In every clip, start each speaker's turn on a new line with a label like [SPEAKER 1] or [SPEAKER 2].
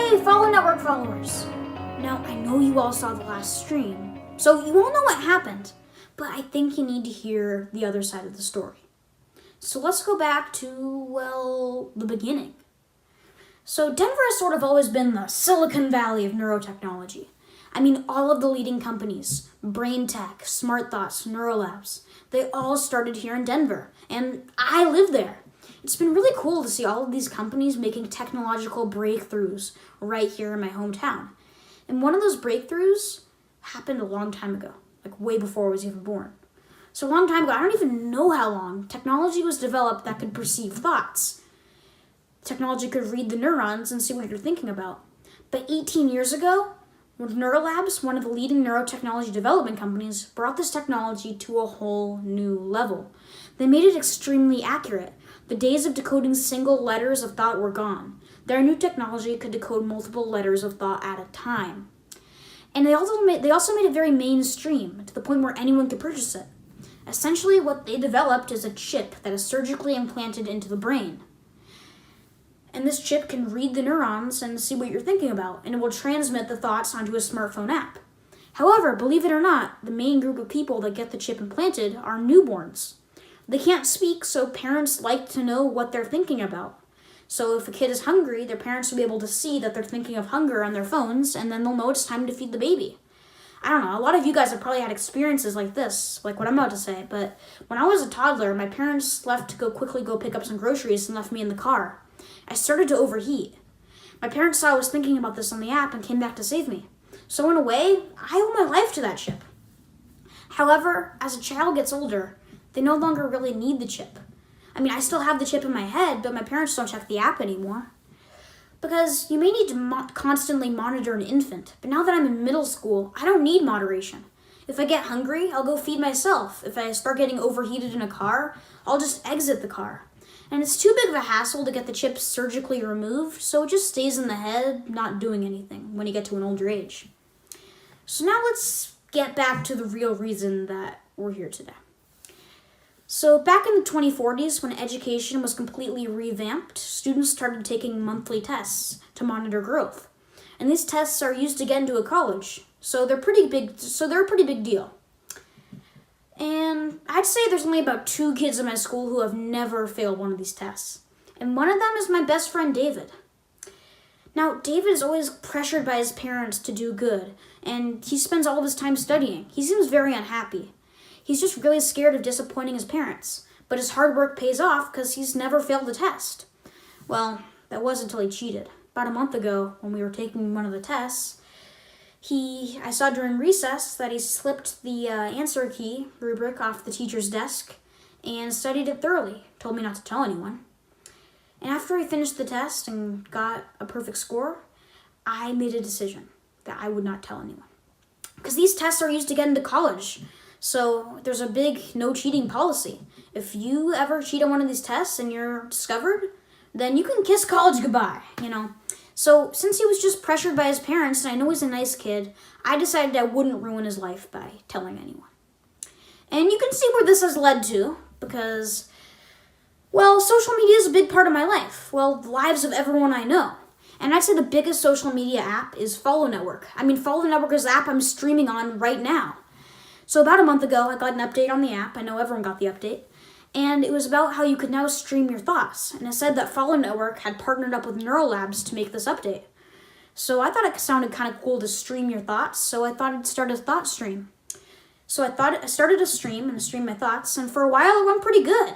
[SPEAKER 1] Hey, Follow Network followers! Now, I know you all saw the last stream, so you all know what happened, but I think you need to hear the other side of the story. So let's go back to, well, the beginning. So Denver has sort of always been the Silicon Valley of neurotechnology. I mean, all of the leading companies, Brain Tech, Smart Thoughts, Neurolabs, they all started here in Denver, and I live there. It's been really cool to see all of these companies making technological breakthroughs right here in my hometown. And one of those breakthroughs happened a long time ago, like way before I was even born. So a long time ago, I don't even know how long, technology was developed that could perceive thoughts. Technology could read the neurons and see what you're thinking about. But 18 years ago, when Neurolabs, one of the leading neurotechnology development companies, brought this technology to a whole new level. They made it extremely accurate. The days of decoding single letters of thought were gone. Their new technology could decode multiple letters of thought at a time. And they also made it very mainstream, to the point where anyone could purchase it. Essentially, what they developed is a chip that is surgically implanted into the brain. And this chip can read the neurons and see what you're thinking about, and it will transmit the thoughts onto a smartphone app. However, believe it or not, the main group of people that get the chip implanted are newborns. They can't speak, so parents like to know what they're thinking about. So if a kid is hungry, their parents will be able to see that they're thinking of hunger on their phones, and then they'll know it's time to feed the baby. I don't know, a lot of you guys have probably had experiences like this, like what I'm about to say, but when I was a toddler, my parents left to quickly go pick up some groceries and left me in the car. I started to overheat. My parents saw I was thinking about this on the app and came back to save me. So in a way, I owe my life to that chip. However, as a child gets older, they no longer really need the chip. I mean, I still have the chip in my head, but my parents don't check the app anymore. Because you may need to constantly monitor an infant, but now that I'm in middle school, I don't need moderation. If I get hungry, I'll go feed myself. If I start getting overheated in a car, I'll just exit the car. And it's too big of a hassle to get the chip surgically removed, so it just stays in the head, not doing anything when you get to an older age. So now let's get back to the real reason that we're here today. So back in the 2040s, when education was completely revamped, students started taking monthly tests to monitor growth. And these tests are used to get into a college, so they're a pretty big deal. And I'd say there's only about 2 kids in my school who have never failed one of these tests. And one of them is my best friend, David. Now, David is always pressured by his parents to do good, and he spends all of his time studying. He seems very unhappy. He's just really scared of disappointing his parents, but his hard work pays off because he's never failed a test. Well, that was until he cheated. About a month ago, when we were taking one of the tests, I saw during recess that he slipped the answer key rubric off the teacher's desk and studied it thoroughly, told me not to tell anyone. And after he finished the test and got a perfect score, I made a decision that I would not tell anyone. Because these tests are used to get into college. So there's a big no cheating policy. If you ever cheat on one of these tests and you're discovered, then you can kiss college goodbye, So since he was just pressured by his parents, and I know he's a nice kid, I decided I wouldn't ruin his life by telling anyone. And you can see where this has led to, because, well, social media is a big part of my life. Well, the lives of everyone I know. And I'd say the biggest social media app is Follow Network. Follow Network is the app I'm streaming on right now. So about a month ago, I got an update on the app. I know everyone got the update. And it was about how you could now stream your thoughts. And it said that Follow Network had partnered up with Neurolabs to make this update. So I thought it sounded kind of cool to stream your thoughts, so I thought I'd start a thought stream. So I started a stream and streamed my thoughts, and for a while it went pretty good.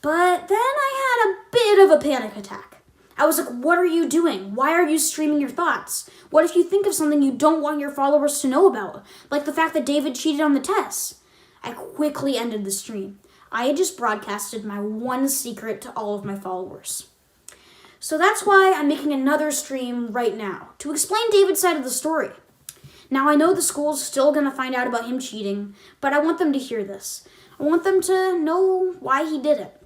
[SPEAKER 1] But then I had a bit of a panic attack. I was like, what are you doing? Why are you streaming your thoughts? What if you think of something you don't want your followers to know about? Like the fact that David cheated on the tests. I quickly ended the stream. I had just broadcasted my one secret to all of my followers. So that's why I'm making another stream right now, to explain David's side of the story. Now I know the school's still going to find out about him cheating, but I want them to hear this. I want them to know why he did it.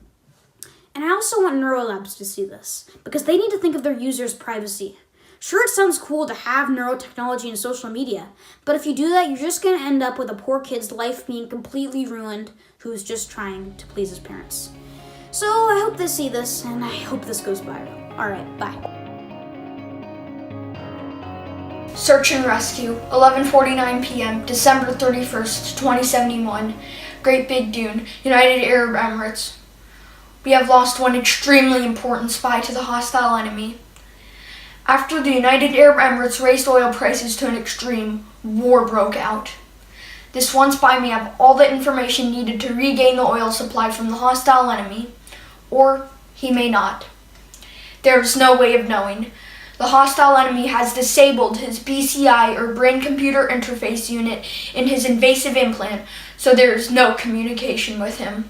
[SPEAKER 1] And I also want Neurolabs to see this, because they need to think of their users' privacy. Sure, it sounds cool to have neurotechnology and social media, but if you do that, you're just going to end up with a poor kid's life being completely ruined who's just trying to please his parents. So I hope they see this, and I hope this goes viral. Alright, bye.
[SPEAKER 2] Search and rescue, 11:49 p.m., December 31st, 2071, Great Big Dune, United Arab Emirates. We have lost one extremely important spy to the hostile enemy. After the United Arab Emirates raised oil prices to an extreme, war broke out. This one spy may have all the information needed to regain the oil supply from the hostile enemy, or he may not. There is no way of knowing. The hostile enemy has disabled his BCI or brain-computer interface unit in his invasive implant, so there is no communication with him.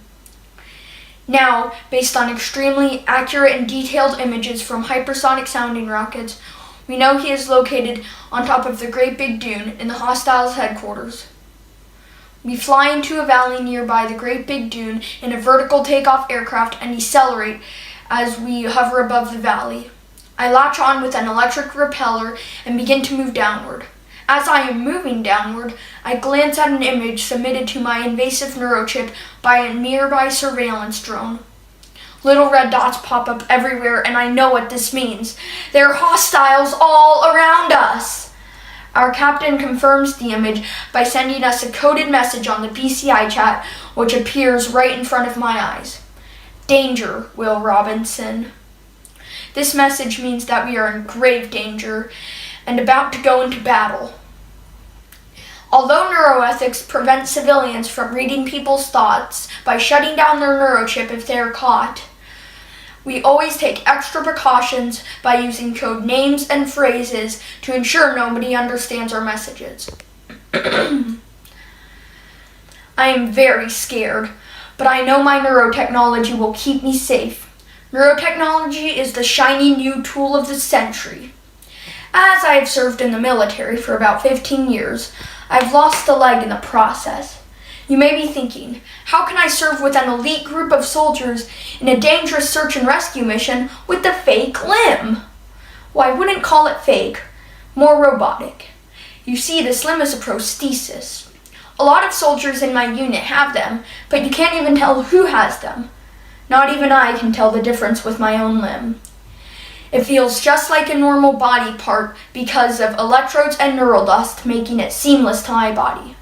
[SPEAKER 2] Now, based on extremely accurate and detailed images from hypersonic sounding rockets, we know he is located on top of the Great Big Dune in the hostiles' headquarters. We fly into a valley nearby the Great Big Dune in a vertical takeoff aircraft and decelerate as we hover above the valley. I latch on with an electric repeller and begin to move downward. As I am moving downward, I glance at an image submitted to my invasive neurochip by a nearby surveillance drone. Little red dots pop up everywhere, and I know what this means. There are hostiles all around us. Our captain confirms the image by sending us a coded message on the BCI chat, which appears right in front of my eyes. Danger, Will Robinson. This message means that we are in grave danger and about to go into battle. Although neuroethics prevents civilians from reading people's thoughts by shutting down their neurochip if they are caught, we always take extra precautions by using code names and phrases to ensure nobody understands our messages. I am very scared, but I know my neurotechnology will keep me safe. Neurotechnology is the shiny new tool of the century. As I have served in the military for about 15 years, I've lost a leg in the process. You may be thinking, how can I serve with an elite group of soldiers in a dangerous search and rescue mission with a fake limb? Well, I wouldn't call it fake, more robotic. You see, this limb is a prosthesis. A lot of soldiers in my unit have them, but you can't even tell who has them. Not even I can tell the difference with my own limb. It feels just like a normal body part because of electrodes and neural dust making it seamless to my body.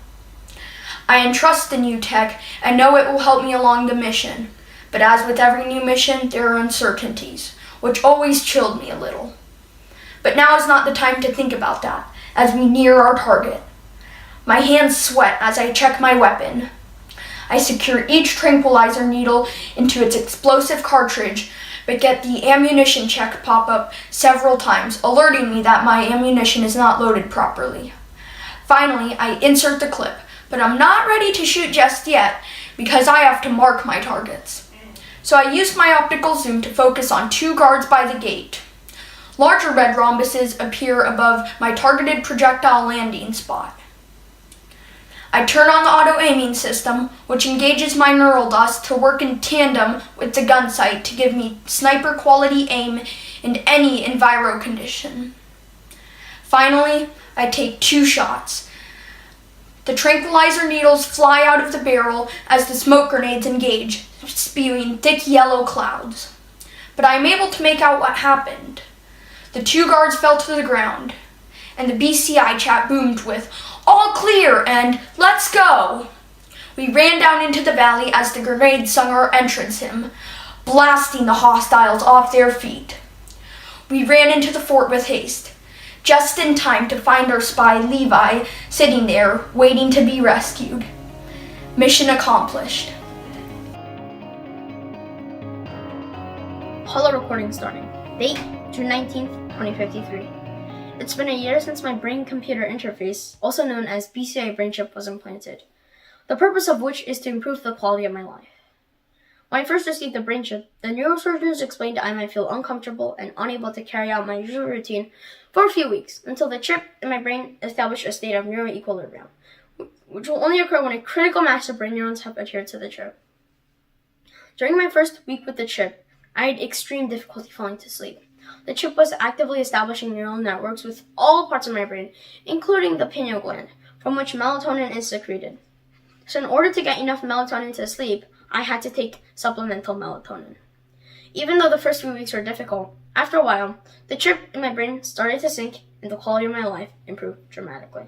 [SPEAKER 2] I entrust the new tech and know it will help me along the mission, but as with every new mission, there are uncertainties, which always chilled me a little. But now is not the time to think about that, as we near our target. My hands sweat as I check my weapon. I secure each tranquilizer needle into its explosive cartridge, but get the ammunition check pop up several times, alerting me that my ammunition is not loaded properly. Finally, I insert the clip, but I'm not ready to shoot just yet because I have to mark my targets. So I use my optical zoom to focus on 2 guards by the gate. Larger red rhombuses appear above my targeted projectile landing spot. I turn on the auto-aiming system, which engages my neural dust to work in tandem with the gun sight to give me sniper-quality aim in any enviro condition. Finally, I take 2 shots. The tranquilizer needles fly out of the barrel as the smoke grenades engage, spewing thick yellow clouds. But I am able to make out what happened. The 2 guards fell to the ground, and the BCI chat boomed with, "All clear," and "Let's go." We ran down into the valley as the grenade sung our entrance hymn, blasting the hostiles off their feet. We ran into the fort with haste, just in time to find our spy Levi sitting there, waiting to be rescued. Mission accomplished.
[SPEAKER 3] Holo recording starting. Date, June 19th, 2053. It's been a year since my brain-computer interface, also known as BCI brain chip, was implanted, the purpose of which is to improve the quality of my life. When I first received the brain chip, the neurosurgeons explained I might feel uncomfortable and unable to carry out my usual routine for a few weeks, until the chip in my brain established a state of neuroequilibrium, which will only occur when a critical mass of brain neurons have adhered to the chip. During my first week with the chip, I had extreme difficulty falling to sleep. The chip was actively establishing neural networks with all parts of my brain, including the pineal gland, from which melatonin is secreted. So in order to get enough melatonin to sleep, I had to take supplemental melatonin. Even though the first few weeks were difficult, after a while, the chip in my brain started to sync and the quality of my life improved dramatically.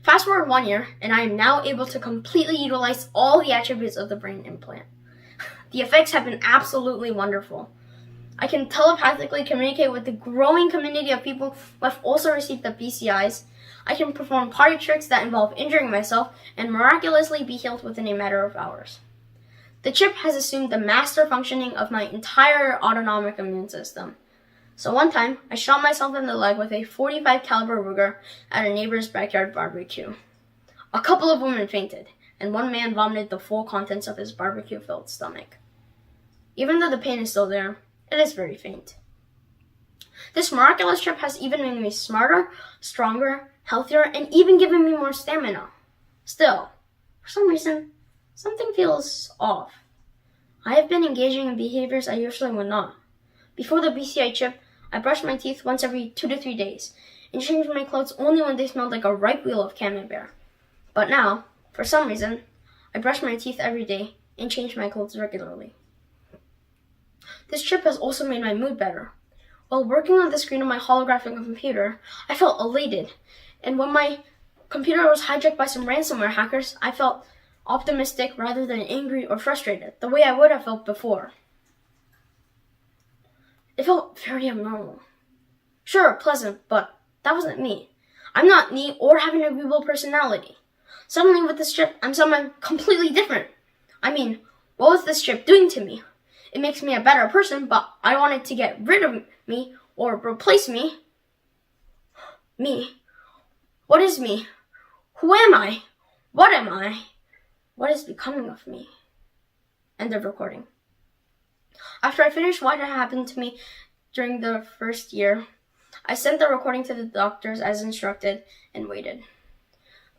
[SPEAKER 3] Fast forward 1 year, and I am now able to completely utilize all the attributes of the brain implant. The effects have been absolutely wonderful. I can telepathically communicate with the growing community of people who have also received the BCIs. I can perform party tricks that involve injuring myself and miraculously be healed within a matter of hours. The chip has assumed the master functioning of my entire autonomic immune system. So one time, I shot myself in the leg with a .45 caliber Ruger at a neighbor's backyard barbecue. A couple of women fainted, and one man vomited the full contents of his barbecue-filled stomach. Even though the pain is still there, it is very faint. This miraculous chip has even made me smarter, stronger, healthier, and even given me more stamina. Still, for some reason, something feels off. I have been engaging in behaviors I usually would not. Before the BCI chip, I brushed my teeth once every 2 to 3 days and changed my clothes only when they smelled like a ripe wheel of camembert. But now, for some reason, I brush my teeth every day and change my clothes regularly. This chip has also made my mood better. While working on the screen of my holographic computer, I felt elated. And when my computer was hijacked by some ransomware hackers, I felt optimistic rather than angry or frustrated, the way I would have felt before. It felt very abnormal. Sure, pleasant, but that wasn't me. I'm not neat or have an agreeable personality. Suddenly with this chip, I'm someone completely different. I mean, what was this chip doing to me? It makes me a better person, but I wanted to get rid of me or replace me. Me? What is me? Who am I? What am I? What is becoming of me? End of recording. After I finished what had happened to me during the first year, I sent the recording to the doctors as instructed and waited.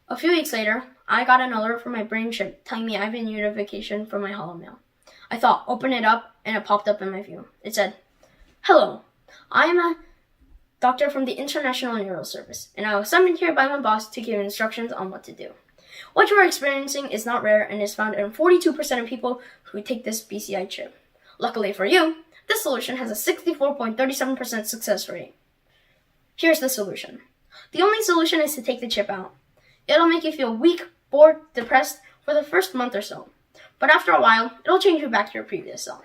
[SPEAKER 3] A few weeks later, I got an alert from my brain chip telling me I've been notification from my holomail. I thought, open it up, and it popped up in my view. It said, "Hello, I am a doctor from the International Neuro Service, and I was summoned here by my boss to give instructions on what to do. What you are experiencing is not rare and is found in 42% of people who take this BCI chip. Luckily for you, this solution has a 64.37% success rate. Here's the solution. The only solution is to take the chip out. It'll make you feel weak, bored, depressed for the first month or so. But after a while, it'll change you back to your previous self.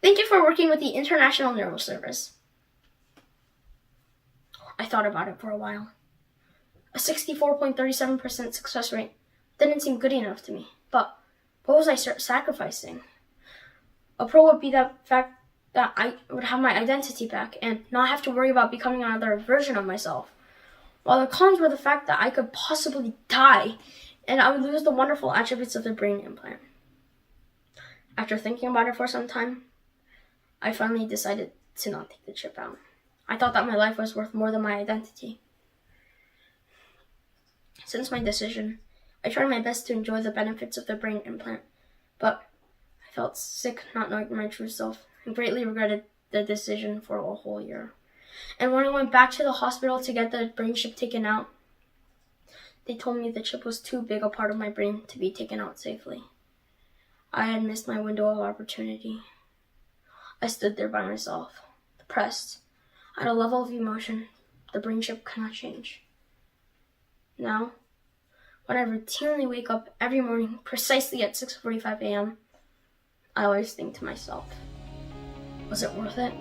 [SPEAKER 3] Thank you for working with the International Neuro Service." I thought about it for a while. A 64.37% success rate didn't seem good enough to me. But what was I sacrificing? A pro would be the fact that I would have my identity back and not have to worry about becoming another version of myself. While the cons were the fact that I could possibly die and I would lose the wonderful attributes of the brain implant. After thinking about it for some time, I finally decided to not take the chip out. I thought that my life was worth more than my identity. Since my decision, I tried my best to enjoy the benefits of the brain implant, but I felt sick not knowing my true self and greatly regretted the decision for a whole year. And when I went back to the hospital to get the brain chip taken out, they told me the chip was too big a part of my brain to be taken out safely. I had missed my window of opportunity. I stood there by myself, depressed, at a level of emotion the brain chip cannot change. Now, when I routinely wake up every morning precisely at 6:45 a.m., I always think to myself, was it worth it?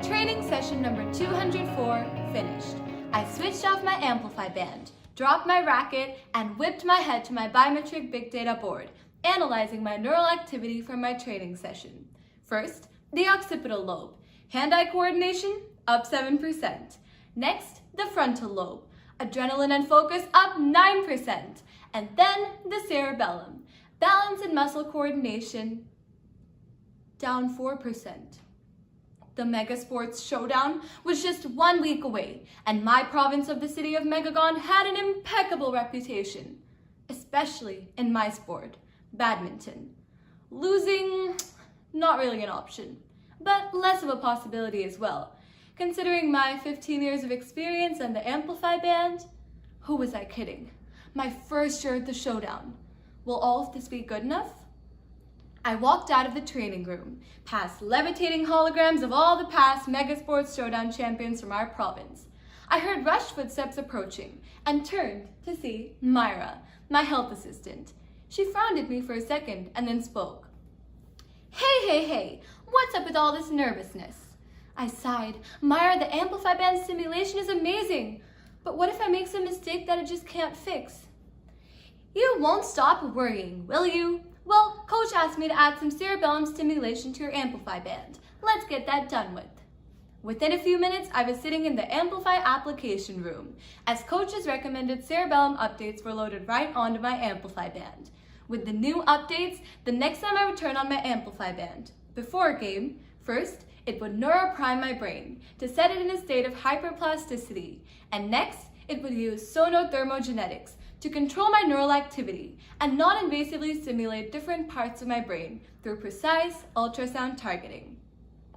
[SPEAKER 4] Training session number 204 finished. I switched off my Amplify band, dropped my racket, and whipped my head to my biometric big data board, analyzing my neural activity from my training session. First, the occipital lobe. Hand-eye coordination, up 7%. Next, the frontal lobe. Adrenaline and focus, up 9%. And then the cerebellum. Balance and muscle coordination, down 4%. The Mega Sports Showdown was just 1 week away, and my province of the city of Megagon had an impeccable reputation, especially in my sport, badminton. Losing, not really an option, but less of a possibility as well. Considering my 15 years of experience and the Amplify band, who was I kidding? My first year at the Showdown. Will all of this be good enough? I walked out of the training room, past levitating holograms of all the past Megasports Showdown champions from our province. I heard rushed footsteps approaching and turned to see Myra, my health assistant. She frowned at me for a second and then spoke. Hey, what's up with all this nervousness? I sighed. Myra, the Amplify Band simulation is amazing, but what if I make some mistake that I just can't fix? You won't stop worrying, will you? Well, Coach asked me to add some cerebellum stimulation to your Amplify Band. Let's get that done with. Within a few minutes, I was sitting in the Amplify application room, as Coach's recommended cerebellum updates were loaded right onto my Amplify Band. With the new updates, the next time I would turn on my Amplify Band, before a game, first, it would neuroprime my brain to set it in a state of hyperplasticity, and next, it would use sonothermogenetics to control my neural activity and non-invasively stimulate different parts of my brain through precise ultrasound targeting.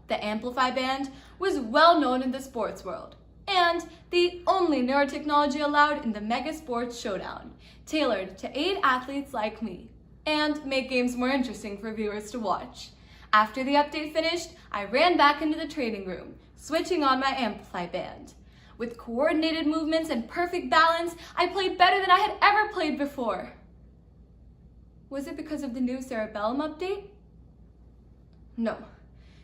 [SPEAKER 4] The Amplify Band was well known in the sports world, and the only neurotechnology allowed in the Mega Sports Showdown, tailored to aid athletes like me, and make games more interesting for viewers to watch. After the update finished, I ran back into the training room, switching on my Amplify Band. With coordinated movements and perfect balance, I played better than I had ever played before. Was it because of the new cerebellum update? No,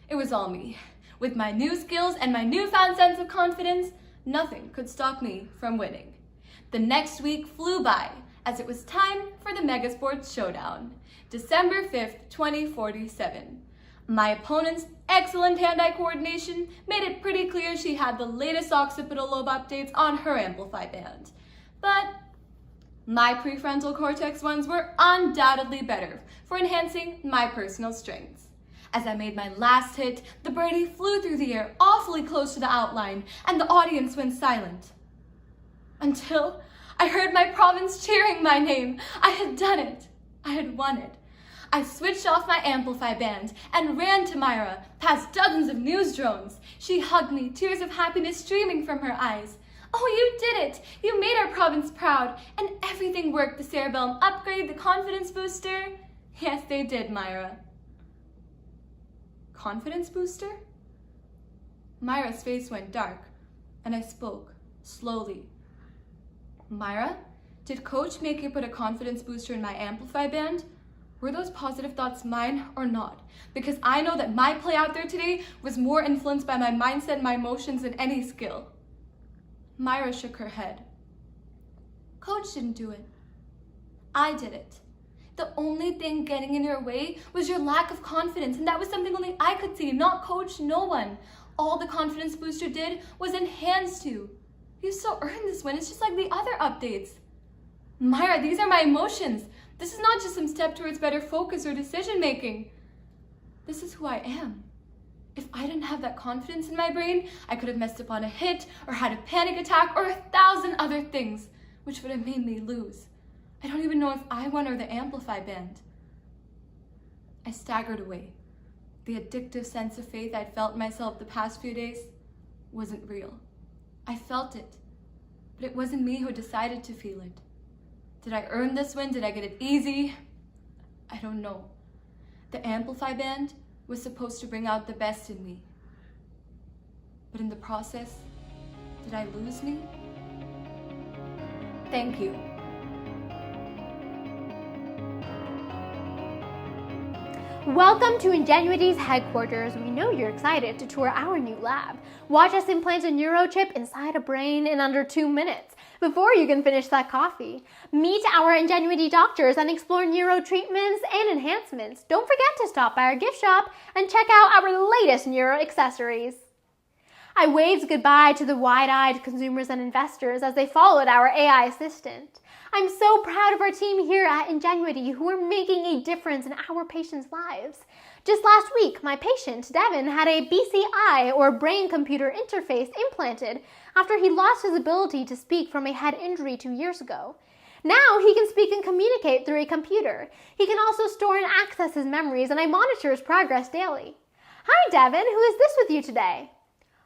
[SPEAKER 4] it was all me. With my new skills and my newfound sense of confidence, nothing could stop me from winning. The next week flew by, as it was time for the Megasports Showdown, December 5th, 2047. My opponent's excellent hand-eye coordination made it pretty clear she had the latest occipital lobe updates on her Amplify Band. But my prefrontal cortex ones were undoubtedly better for enhancing my personal strengths. As I made my last hit, the birdie flew through the air awfully close to the outline, and the audience went silent. Until I heard my province cheering my name. I had done it. I had won it. I switched off my Amplify Band and ran to Myra, past dozens of news drones. She hugged me, tears of happiness streaming from her eyes. Oh, you did it! You made our province proud, and everything worked. The cerebellum upgrade, the confidence booster. Yes, they did, Myra. Confidence booster? Myra's face went dark, and I spoke, slowly. Myra, did Coach make you put a confidence booster in my Amplify Band? Were those positive thoughts mine or not? Because I know that my play out there today was more influenced by my mindset and my emotions than any skill. Myra shook her head. Coach didn't do it. I did it. The only thing getting in your way was your lack of confidence, and that was something only I could see, not Coach, no one. All the confidence booster did was enhance you. You still earned this win. It's just like the other updates. Myra, these are my emotions. This is not just some step towards better focus or decision making. This is who I am. If I didn't have that confidence in my brain, I could have messed up on a hit or had a panic attack or 1,000 other things, which would have made me lose. I don't even know if I won or the Amplify Band. I staggered away. The addictive sense of faith I'd felt in myself the past few days wasn't real. I felt it, but it wasn't me who decided to feel it. Did I earn this win? Did I get it easy? I don't know. The Amplify Band was supposed to bring out the best in me. But in the process, did I lose me? Thank you.
[SPEAKER 5] Welcome to Ingenuity's headquarters. We know you're excited to tour our new lab. Watch us implant a neurochip inside a brain in under 2 minutes before you can finish that coffee. Meet our Ingenuity doctors and explore neuro treatments and enhancements. Don't forget to stop by our gift shop and check out our latest neuro accessories. I waved goodbye to the wide-eyed consumers and investors as they followed our AI assistant. I'm so proud of our team here at Ingenuity who are making a difference in our patients' lives. Just last week, my patient, Devin, had a BCI, or brain-computer interface, implanted after he lost his ability to speak from a head injury 2 years ago. Now he can speak and communicate through a computer. He can also store and access his memories, and I monitor his progress daily. Hi, Devin. Who is this with you today?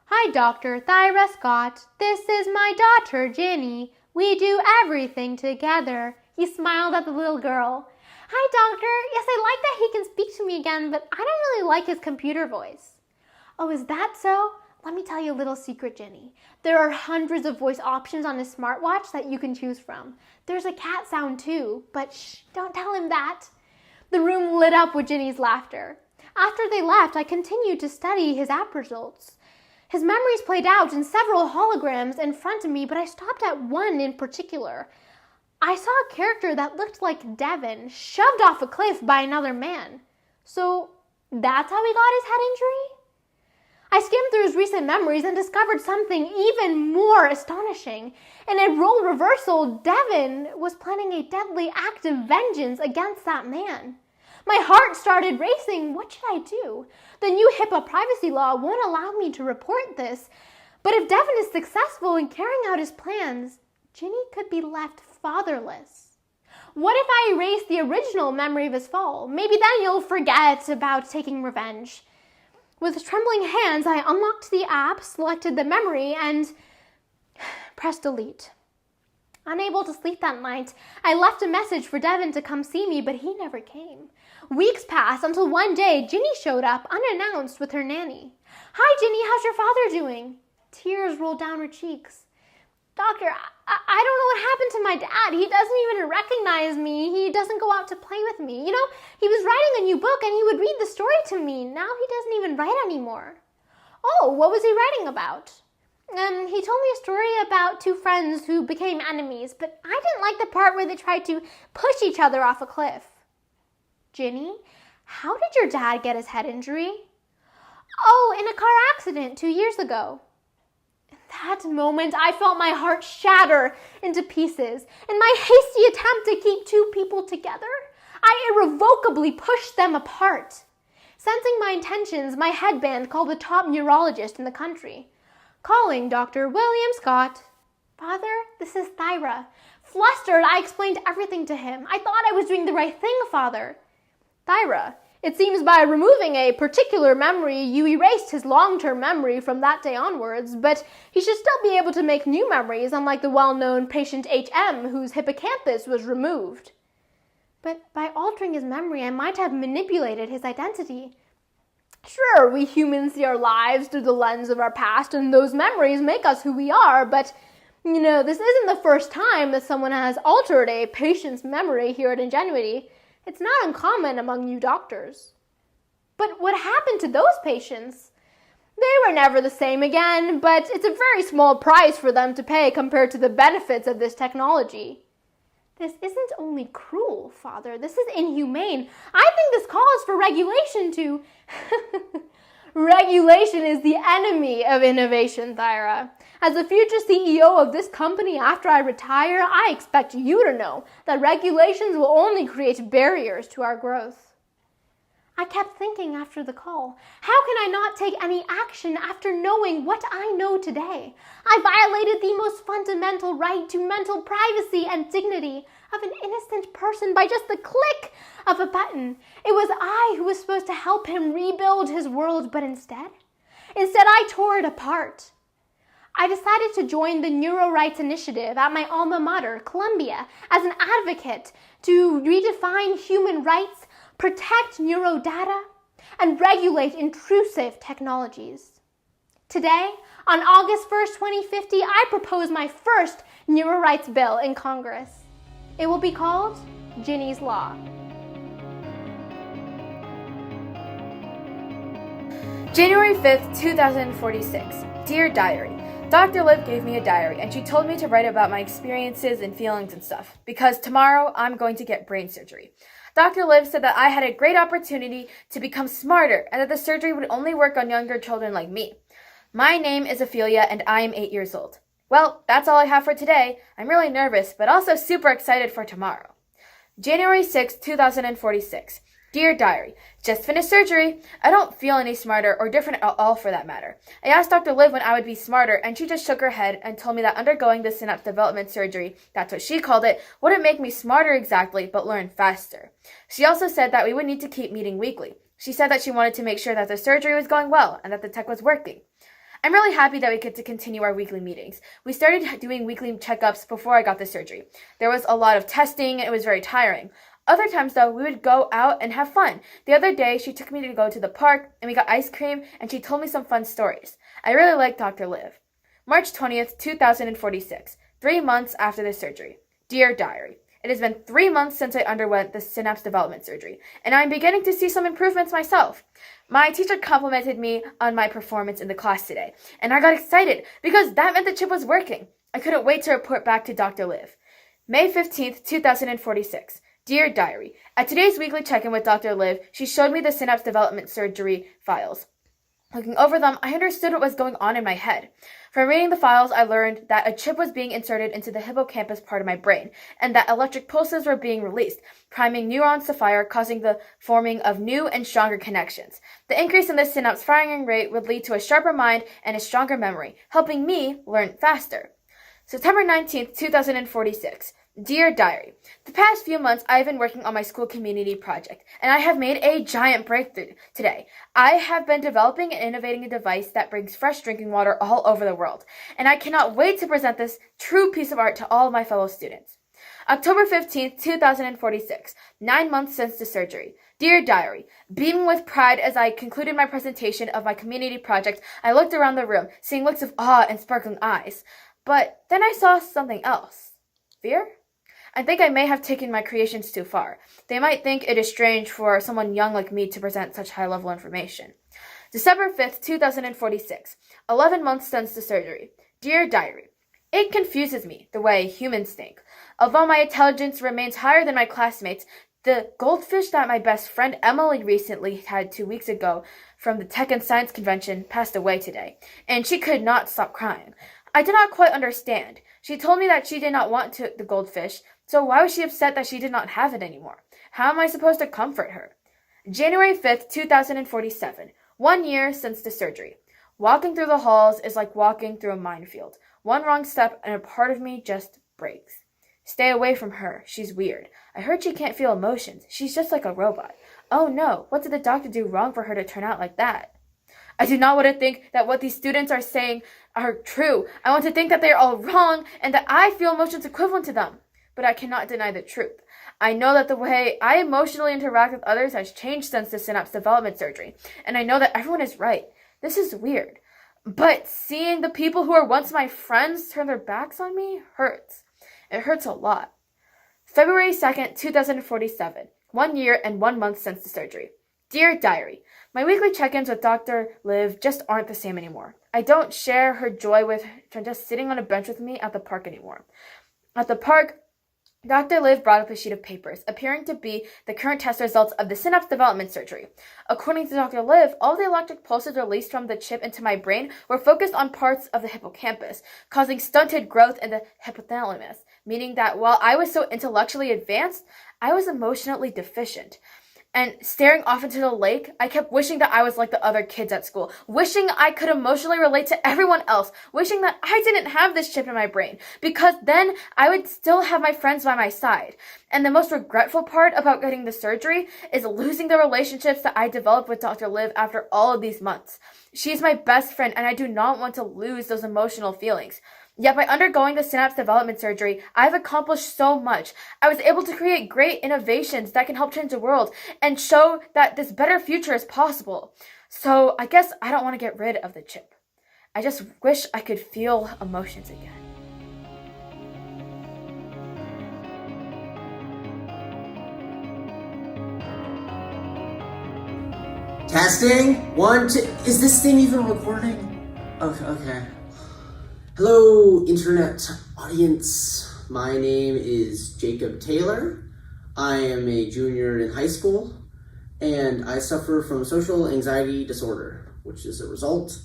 [SPEAKER 5] Hi, Dr. Thyra Scott. This is my daughter, Jenny. We do everything together. He smiled at the little girl. Hi, doctor. Yes, I like that he can speak to me again, but I don't really like his computer voice. Oh, is that so? Let me tell you a little secret, Jenny. There are hundreds of voice options on his smartwatch that you can choose from. There's a cat sound too, but shh, don't tell him that. The room lit up with Jenny's laughter. After they left, I continued to study his app results. His memories played out in several holograms in front of me, but I stopped at one in particular. I saw a character that looked like Devin shoved off a cliff by another man. So that's how he got his head injury? I skimmed through his recent memories and discovered something even more astonishing. In a role reversal, Devin was planning a deadly act of vengeance against that man. My heart started racing. What should I do? The new HIPAA privacy law won't allow me to report this. But if Devin is successful in carrying out his plans, Ginny could be left fatherless. What if I erase the original memory of his fall? Maybe then you'll forget about taking revenge. With trembling hands, I unlocked the app, selected the memory, and pressed delete. Unable to sleep that night, I left a message for Devin to come see me, but he never came. Weeks passed until one day, Ginny showed up unannounced with her nanny. Hi, Ginny, how's your father doing? Tears rolled down her cheeks. Doctor, I don't know what happened to my dad. He doesn't even recognize me. He doesn't go out to play with me. You know, he was writing a new book and he would read the story to me. Now he doesn't even write anymore. Oh, what was he writing about? He told me a story about two friends who became enemies, but I didn't like the part where they tried to push each other off a cliff. Ginny, how did your dad get his head injury? Oh, in a car accident 2 years ago. That moment, I felt my heart shatter into pieces. In my hasty attempt to keep two people together, I irrevocably pushed them apart. Sensing my intentions, my headband called the top neurologist in the country. Calling Dr. William Scott. Father, this is Thyra. Flustered, I explained everything to him. I thought I was doing the right thing, Father. Thyra, it seems by removing a particular memory, you erased his long-term memory from that day onwards, but he should still be able to make new memories, unlike the well-known patient HM, whose hippocampus was removed. But by altering his memory, I might have manipulated his identity. Sure, we humans see our lives through the lens of our past, and those memories make us who we are, but, you know, this isn't the first time that someone has altered a patient's memory here at Ingenuity. It's not uncommon among you doctors. But what happened to those patients? They were never the same again, but it's a very small price for them to pay compared to the benefits of this technology. This isn't only cruel, Father. This is inhumane. I think this calls for regulation to... Regulation is the enemy of innovation, Thyra. As the future CEO of this company after I retire, I expect you to know that regulations will only create barriers to our growth. I kept thinking after the call, how can I not take any action after knowing what I know today? I violated the most fundamental right to mental privacy and dignity of an innocent person by just the click of a button. It was I who was supposed to help him rebuild his world, but instead I tore it apart. I decided to join the Neuro Rights Initiative at my alma mater, Columbia, as an advocate to redefine human rights, protect neurodata, and regulate intrusive technologies. Today, on August 1st, 2050, I propose my first neuro rights bill in Congress. It will be called Ginny's Law.
[SPEAKER 6] January 5th, 2046. Dear Diary, Dr. Liv gave me a diary and she told me to write about my experiences and feelings and stuff because tomorrow I'm going to get brain surgery. Dr. Liv said that I had a great opportunity to become smarter and that the surgery would only work on younger children like me. My name is Ophelia and I am 8 years old. Well, that's all I have for today. I'm really nervous, but also super excited for tomorrow. January 6th, 2046. Dear Diary, just finished surgery. I don't feel any smarter or different at all for that matter. I asked Dr. Liv when I would be smarter and she just shook her head and told me that undergoing the synapse development surgery, that's what she called it, wouldn't make me smarter exactly, but learn faster. She also said that we would need to keep meeting weekly. She said that she wanted to make sure that the surgery was going well and that the tech was working. I'm really happy that we get to continue our weekly meetings. We started doing weekly checkups before I got the surgery. There was a lot of testing and it was very tiring. Other times, though, we would go out and have fun. The other day, she took me to go to the park, and we got ice cream, and she told me some fun stories. I really like Dr. Liv. March 20th, 2046, 3 months after the surgery. Dear Diary, it has been 3 months since I underwent the synapse development surgery, and I'm beginning to see some improvements myself. My teacher complimented me on my performance in the class today, and I got excited because that meant the chip was working. I couldn't wait to report back to Dr. Liv. May 15th, 2046. Dear Diary, at today's weekly check-in with Dr. Liv, she showed me the synapse development surgery files. Looking over them, I understood what was going on in my head. From reading the files, I learned that a chip was being inserted into the hippocampus part of my brain, and that electric pulses were being released, priming neurons to fire, causing the forming of new and stronger connections. The increase in this synapse firing rate would lead to a sharper mind and a stronger memory, helping me learn faster. September 19th, 2046. Dear Diary, the past few months I have been working on my school community project, and I have made a giant breakthrough today. I have been developing and innovating a device that brings fresh drinking water all over the world, and I cannot wait to present this true piece of art to all of my fellow students. October 15th, 2046, 9 months since the surgery. Dear Diary, beaming with pride as I concluded my presentation of my community project, I looked around the room, seeing looks of awe and sparkling eyes. But then I saw something else. Fear? I think I may have taken my creations too far. They might think it is strange for someone young like me to present such high-level information. December 5th, 2046, 11 months since the surgery. Dear Diary, it confuses me the way humans think. Although my intelligence remains higher than my classmates, the goldfish that my best friend Emily recently had 2 weeks ago from the Tech and Science Convention passed away today, and she could not stop crying. I did not quite understand. She told me that she did not want the goldfish, so why was she upset that she did not have it anymore? How am I supposed to comfort her? January 5th, 2047, 1 year since the surgery. Walking through the halls is like walking through a minefield. One wrong step and a part of me just breaks. Stay away from her. She's weird. I heard she can't feel emotions. She's just like a robot. Oh no, what did the doctor do wrong for her to turn out like that? I do not want to think that what these students are saying are true. I want to think that they are all wrong and that I feel emotions equivalent to them. But I cannot deny the truth. I know that the way I emotionally interact with others has changed since the synapse development surgery, and I know that everyone is right. This is weird. But seeing the people who were once my friends turn their backs on me hurts. It hurts a lot. February 2nd, 2047, 1 year and 1 month since the surgery. Dear Diary, my weekly check-ins with Dr. Liv just aren't the same anymore. I don't share her joy with her just sitting on a bench with me at the park anymore. At the park, Dr. Liv brought up a sheet of papers, appearing to be the current test results of the synapse development surgery. According to Dr. Liv, all the electric pulses released from the chip into my brain were focused on parts of the hippocampus, causing stunted growth in the hypothalamus, meaning that while I was so intellectually advanced, I was emotionally deficient. And staring off into the lake, I kept wishing that I was like the other kids at school, wishing I could emotionally relate to everyone else, wishing that I didn't have this chip in my brain, because then I would still have my friends by my side. And the most regretful part about getting the surgery is losing the relationships that I developed with Dr. Liv after all of these months. She's my best friend, and I do not want to lose those emotional feelings. Yet by undergoing the synapse development surgery, I've accomplished so much. I was able to create great innovations that can help change the world and show that this better future is possible. So I guess I don't want to get rid of the chip. I just wish I could feel emotions again.
[SPEAKER 7] Testing? 1, 2. Is this thing even recording? Okay. Hello, internet audience. My name is Jacob Taylor. I am a junior in high school, and I suffer from social anxiety disorder, which is a result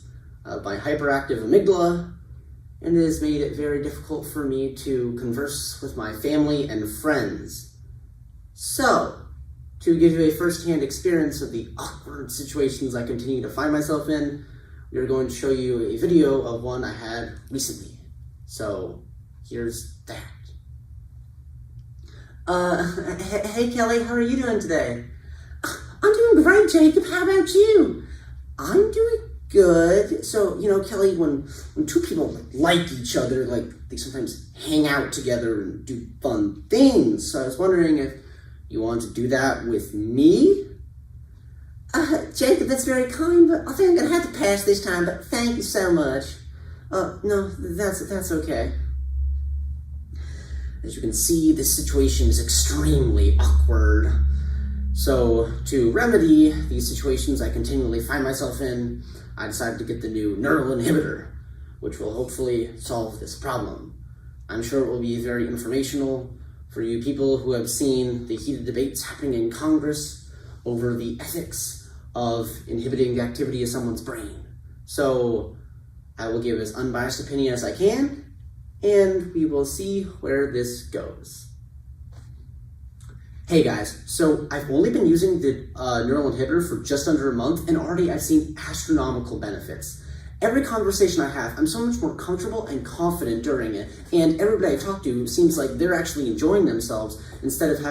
[SPEAKER 7] of my hyperactive amygdala, and it has made it very difficult for me to converse with my family and friends. So, to give you a first-hand experience of the awkward situations I continue to find myself in, we are going to show you a video of one I had recently. So, here's that. Hey Kelly, how are you doing today? I'm doing great, Jacob. How about you? I'm doing good. So, Kelly, when two people like each other, they sometimes hang out together and do fun things. So I was wondering if, You want to do that with me? Jacob, that's very kind, but I think I'm gonna have to pass this time, but thank you so much. No, that's okay. As you can see, this situation is extremely awkward. So, to remedy these situations I continually find myself in, I decided to get the new neural inhibitor, which will hopefully solve this problem. I'm sure it will be very informational for you people who have seen the heated debates happening in Congress over the ethics of inhibiting the activity of someone's brain. So, I will give as unbiased opinion as I can, and we will see where this goes. Hey guys, so I've only been using the neural inhibitor for just under a month, and already I've seen astronomical benefits. Every conversation I have, I'm so much more comfortable and confident during it, and everybody I talk to seems like they're actually enjoying themselves instead of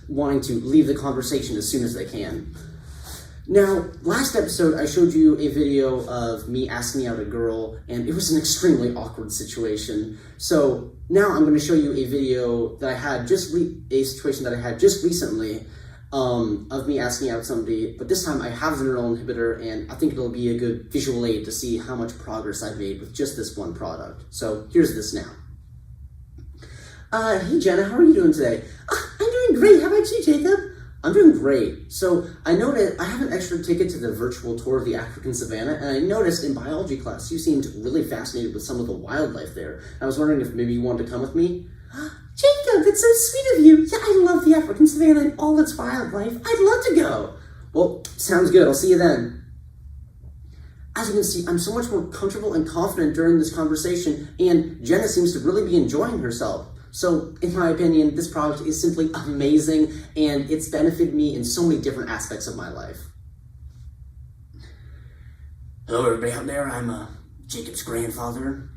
[SPEAKER 7] wanting to leave the conversation as soon as they can. Now, last episode I showed you a video of me asking out a girl, and it was an extremely awkward situation. So now I'm going to show you a video that I had a situation that I had just recently of me asking out somebody, but this time I have the neural inhibitor, and I think it'll be a good visual aid to see how much progress I've made with just this one product. So here's this now. Hey Jenna, how are you doing today? I'm doing great. How about you, Jacob? I'm doing great. So I noticed I have an extra ticket to the virtual tour of the African savannah, and I noticed in biology class you seemed really fascinated with some of the wildlife there. I was wondering if maybe you wanted to come with me. Jacob, that's so sweet of you. Yeah, I love the African savannah and all its wildlife. I'd love to go. Well, sounds good. I'll see you then. As you can see, I'm so much more comfortable and confident during this conversation, and Jenna seems to really be enjoying herself. So, in my opinion, this product is simply amazing, and it's benefited me in so many different aspects of my life. Hello, everybody out there. I'm Jacob's grandfather.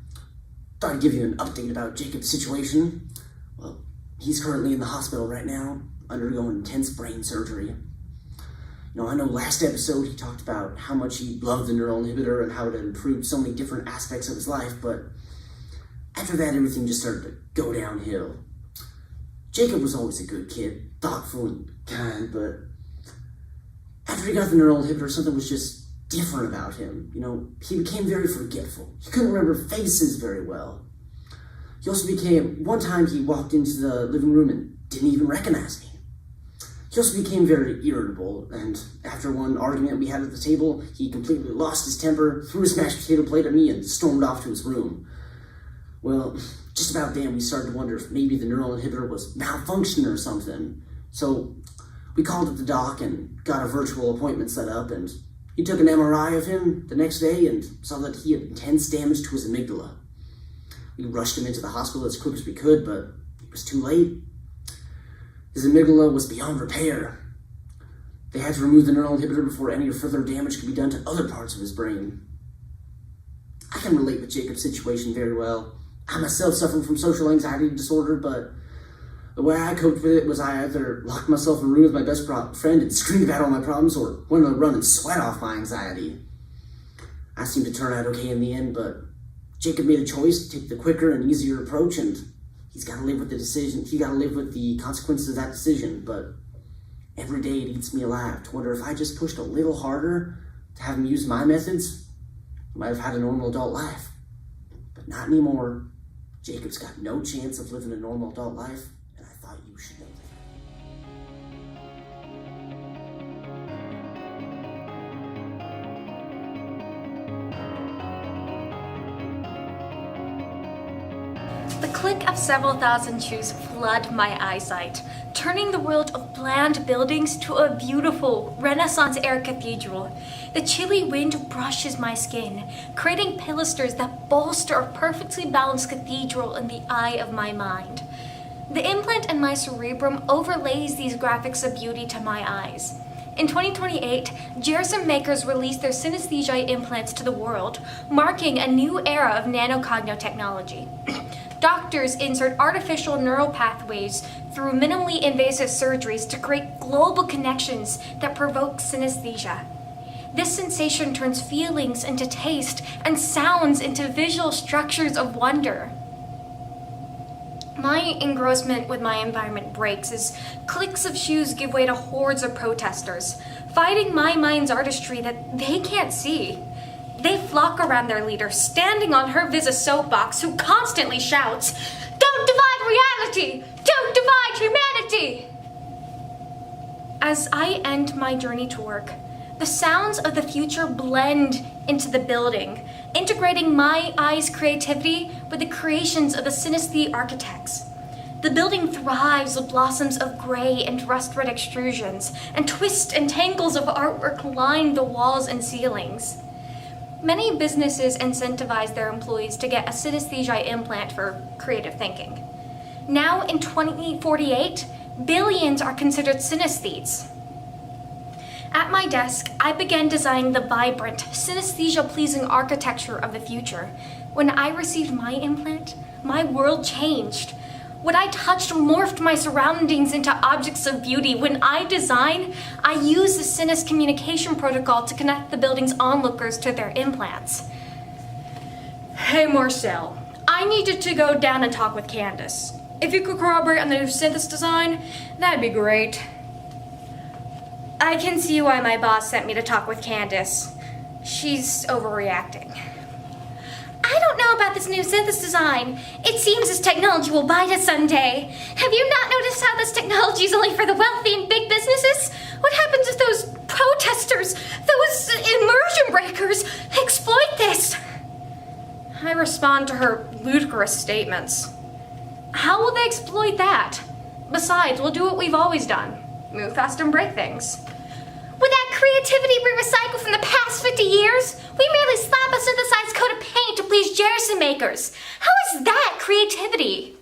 [SPEAKER 7] Thought I'd give you an update about Jacob's situation. Well, he's currently in the hospital right now, undergoing intense brain surgery. You know, I know last episode he talked about how much he loved the neural inhibitor and how it had improved so many different aspects of his life, but after that, everything just started to go downhill. Jacob was always a good kid, thoughtful and kind, but after he got the neural inhibitor, something was just different about him. You know, he became very forgetful. He couldn't remember faces very well. He also one time he walked into the living room and didn't even recognize me. He also became very irritable, and after one argument we had at the table, he completely lost his temper, threw his mashed potato plate at me, and stormed off to his room. Well, just about then we started to wonder if maybe the neural inhibitor was malfunctioning or something. So we called up the doc and got a virtual appointment set up, and he took an MRI of him the next day and saw that he had intense damage to his amygdala. We rushed him into the hospital as quick as we could, but it was too late. His amygdala was beyond repair. They had to remove the neural inhibitor before any further damage could be done to other parts of his brain. I can relate with Jacob's situation very well. I myself suffer from social anxiety disorder, but the way I coped with it was I either locked myself in a room with my best friend and screamed about all my problems, or went on a run and sweat off my anxiety. I seemed to turn out okay in the end, but Jacob made a choice to take the quicker and easier approach, and he's got to live with the decision. He got to live with the consequences of that decision, but every day it eats me alive to wonder if I just pushed a little harder to have him use my methods, he might have had a normal adult life. But not anymore. Jacob's got no chance of living a normal adult life, and I thought you should know that.
[SPEAKER 8] The click of several thousand shoes flood my eyesight, turning the world of bland buildings to a beautiful Renaissance-era cathedral. The chilly wind brushes my skin, creating pilasters that bolster a perfectly balanced cathedral in the eye of my mind. The implant in my cerebrum overlays these graphics of beauty to my eyes. In 2028, Gerson makers released their Synesthesia implants to the world, marking a new era of nanocogno-technology. Doctors insert artificial neural pathways through minimally invasive surgeries to create global connections that provoke synesthesia. This sensation turns feelings into taste and sounds into visual structures of wonder. My engrossment with my environment breaks as cliques of shoes give way to hordes of protesters, fighting my mind's artistry that they can't see. They flock around their leader, standing on her Visa soapbox, who constantly shouts, "Don't divide reality! Don't divide humanity!" As I end my journey to work, the sounds of the future blend into the building, integrating my eye's creativity with the creations of the Synesthesia architects. The building thrives with blossoms of gray and rust red extrusions, and twists and tangles of artwork line the walls and ceilings. Many businesses incentivize their employees to get a synesthesia implant for creative thinking. Now in 2048, billions are considered synesthetes. At my desk, I began designing the vibrant, synesthesia-pleasing architecture of the future. When I received my implant, my world changed. What I touched morphed my surroundings into objects of beauty. When I design, I use the Synes communication protocol to connect the building's onlookers to their implants. Hey Marcel, I needed to go down and talk with Candace. If you could corroborate on the new synthesis design, that'd be great. I can see why my boss sent me to talk with Candace. She's overreacting. I don't know about this new synthesis design. It seems this technology will bite us someday. Have you not noticed how this technology is only for the wealthy and big businesses? What happens if those protesters, those immersion breakers, exploit this? I respond to her ludicrous statements. How will they exploit that? Besides, we'll do what we've always done. Move fast and break things. Would that creativity we recycled from the past 50 years? We merely slap a synthesized coat of paint to please Jerison makers. How is that creativity?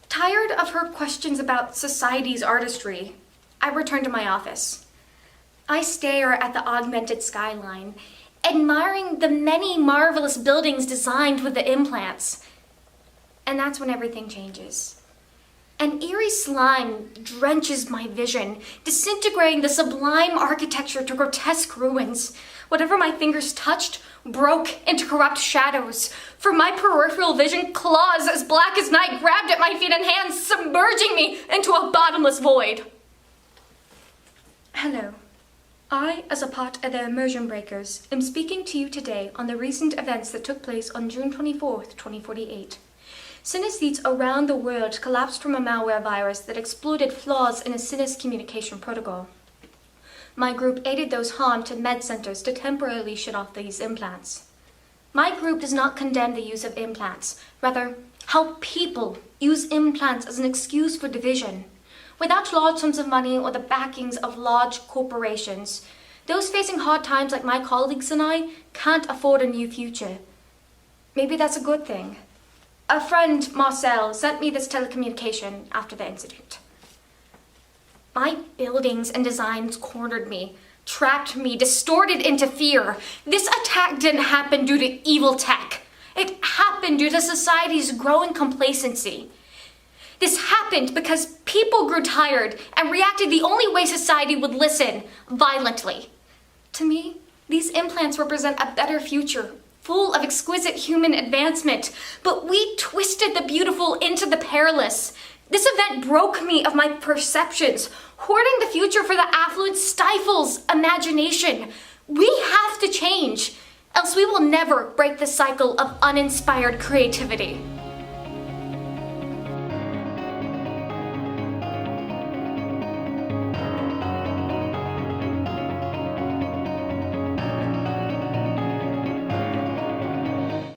[SPEAKER 8] Tired of her questions about society's artistry, I return to my office. I stare at the augmented skyline, admiring the many marvelous buildings designed with the implants. And that's when everything changes. An eerie slime drenches my vision, disintegrating the sublime architecture to grotesque ruins. Whatever my fingers touched broke into corrupt shadows. From my peripheral vision, claws as black as night grabbed at my feet and hands, submerging me into a bottomless void. Hello. I, as a part of the Immersion Breakers, am speaking to you today on the recent events that took place on June 24th, 2048. Synesthetes around the world collapsed from a malware virus that exploited flaws in a Synes communication protocol. My group aided those harmed to med centers to temporarily shut off these implants. My group does not condemn the use of implants, rather help people use implants as an excuse for division. Without large sums of money or the backings of large corporations, those facing hard times like my colleagues and I can't afford a new future. Maybe that's a good thing. A friend, Marcel, sent me this telecommunication after the incident. My buildings and designs cornered me, trapped me, distorted into fear. This attack didn't happen due to evil tech. It happened due to society's growing complacency. This happened because people grew tired and reacted the only way society would listen, violently. To me, these implants represent a better future, full of exquisite human advancement, but we twisted the beautiful into the perilous. This event broke me of my perceptions. Hoarding the future for the affluent stifles imagination. We have to change, else we will never break the cycle of uninspired creativity.